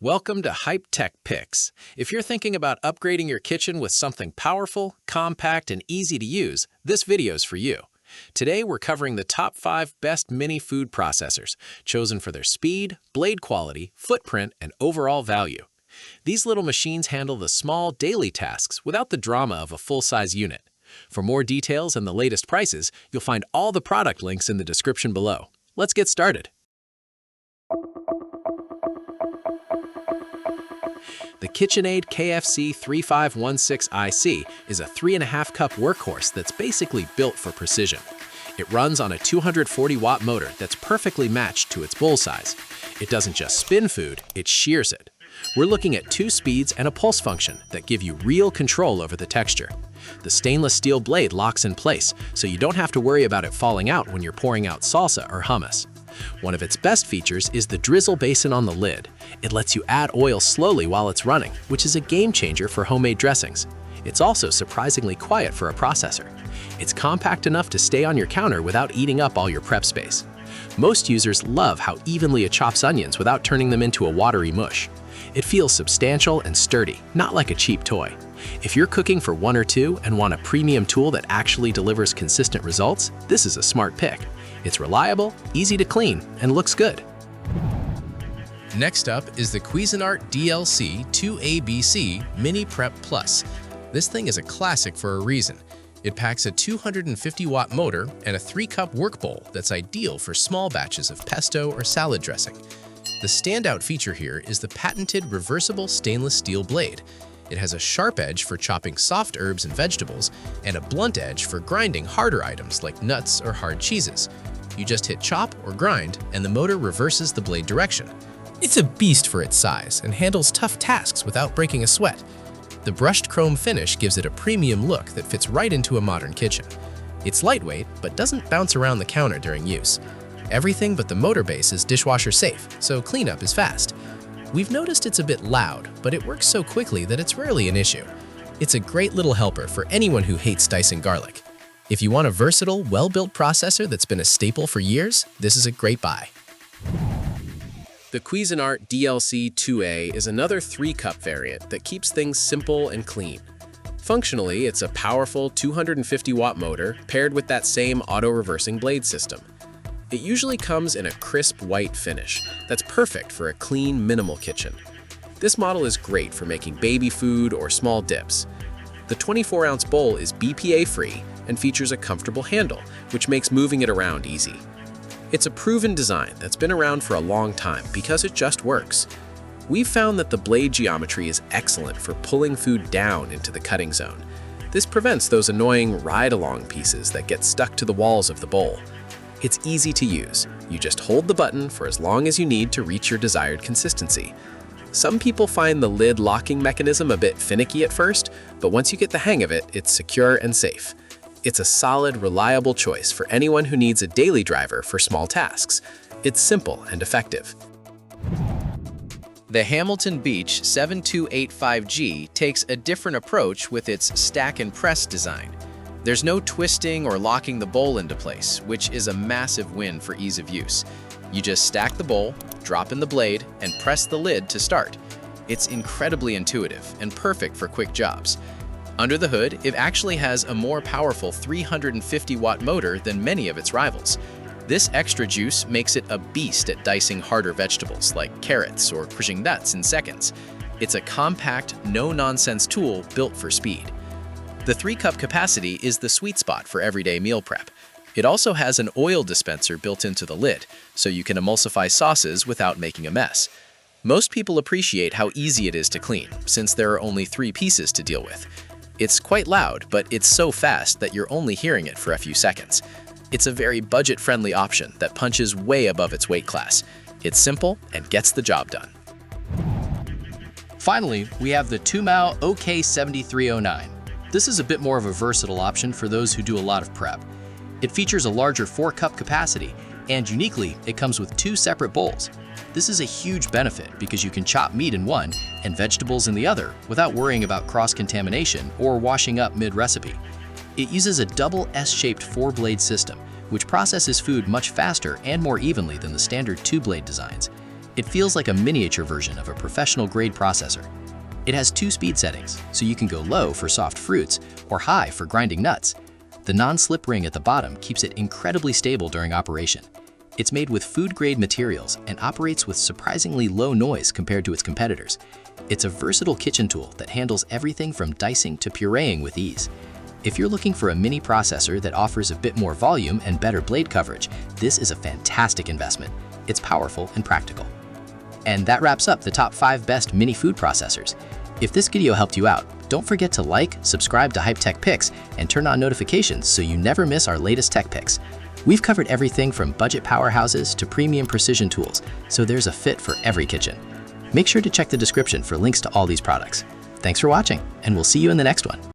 Welcome to Hype Tech Picks. If you're thinking about upgrading your kitchen with something powerful, compact, and easy to use, this video's for you. Today, we're covering the top 5 best mini food processors, chosen for their speed, blade quality, footprint, and overall value. These little machines handle the small, daily tasks without the drama of a full-size unit. For more details and the latest prices, you'll find all the product links in the description below. Let's get started. The KitchenAid KFC 3516IC is a 3.5-cup workhorse that's basically built for precision. It runs on a 240-watt motor that's perfectly matched to its bowl size. It doesn't just spin food, it shears it. We're looking at 2 speeds and a pulse function that give you real control over the texture. The stainless steel blade locks in place, so you don't have to worry about it falling out when you're pouring out salsa or hummus. One of its best features is the drizzle basin on the lid. It lets you add oil slowly while it's running, which is a game changer for homemade dressings. It's also surprisingly quiet for a processor. It's compact enough to stay on your counter without eating up all your prep space. Most users love how evenly it chops onions without turning them into a watery mush. It feels substantial and sturdy, not like a cheap toy. If you're cooking for 1 or 2 and want a premium tool that actually delivers consistent results, this is a smart pick. It's reliable, easy to clean, and looks good. Next up is the Cuisinart DLC-2A Mini-Prep Plus. This thing is a classic for a reason. It packs a 250-watt motor and a 3-cup work bowl that's ideal for small batches of pesto or salad dressing. The standout feature here is the patented reversible stainless steel blade. It has a sharp edge for chopping soft herbs and vegetables and a blunt edge for grinding harder items like nuts or hard cheeses. You just hit chop or grind, and the motor reverses the blade direction. It's a beast for its size and handles tough tasks without breaking a sweat. The brushed chrome finish gives it a premium look that fits right into a modern kitchen. It's lightweight, but doesn't bounce around the counter during use. Everything but the motor base is dishwasher safe, so cleanup is fast. We've noticed it's a bit loud, but it works so quickly that it's rarely an issue. It's a great little helper for anyone who hates dicing garlic. If you want a versatile, well-built processor that's been a staple for years, this is a great buy. The Cuisinart DLC-2A is another 3-cup variant that keeps things simple and clean. Functionally, it's a powerful 250-watt motor paired with that same auto-reversing blade system. It usually comes in a crisp white finish that's perfect for a clean, minimal kitchen. This model is great for making baby food or small dips. The 24-ounce bowl is BPA-free and features a comfortable handle, which makes moving it around easy. It's a proven design that's been around for a long time because it just works. We've found that the blade geometry is excellent for pulling food down into the cutting zone. This prevents those annoying ride-along pieces that get stuck to the walls of the bowl. It's easy to use. You just hold the button for as long as you need to reach your desired consistency. Some people find the lid locking mechanism a bit finicky at first, but once you get the hang of it, it's secure and safe. It's a solid, reliable choice for anyone who needs a daily driver for small tasks. It's simple and effective. The Hamilton Beach 7285G takes a different approach with its stack and press design. There's no twisting or locking the bowl into place, which is a massive win for ease of use. You just stack the bowl, drop in the blade, and press the lid to start. It's incredibly intuitive and perfect for quick jobs. Under the hood, it actually has a more powerful 350-watt motor than many of its rivals. This extra juice makes it a beast at dicing harder vegetables like carrots or crushing nuts in seconds. It's a compact, no-nonsense tool built for speed. The 3-cup capacity is the sweet spot for everyday meal prep. It also has an oil dispenser built into the lid, so you can emulsify sauces without making a mess. Most people appreciate how easy it is to clean, since there are only 3 pieces to deal with. It's quite loud, but it's so fast that you're only hearing it for a few seconds. It's a very budget-friendly option that punches way above its weight class. It's simple and gets the job done. Finally, we have the TWOMEOW OK7309. This is a bit more of a versatile option for those who do a lot of prep. It features a larger 4-cup capacity, and uniquely, it comes with 2 separate bowls. This is a huge benefit because you can chop meat in one and vegetables in the other without worrying about cross-contamination or washing up mid-recipe. It uses a double S-shaped 4-blade system, which processes food much faster and more evenly than the standard 2-blade designs. It feels like a miniature version of a professional-grade processor. It has 2 speed settings, so you can go low for soft fruits or high for grinding nuts. The non-slip ring at the bottom keeps it incredibly stable during operation. It's made with food-grade materials and operates with surprisingly low noise compared to its competitors. It's a versatile kitchen tool that handles everything from dicing to pureeing with ease. If you're looking for a mini processor that offers a bit more volume and better blade coverage, this is a fantastic investment. It's powerful and practical. And that wraps up the top 5 best mini food processors. If this video helped you out, don't forget to like, subscribe to Hype Tech Picks, and turn on notifications so you never miss our latest tech picks. We've covered everything from budget powerhouses to premium precision tools, so there's a fit for every kitchen. Make sure to check the description for links to all these products. Thanks for watching, and we'll see you in the next one.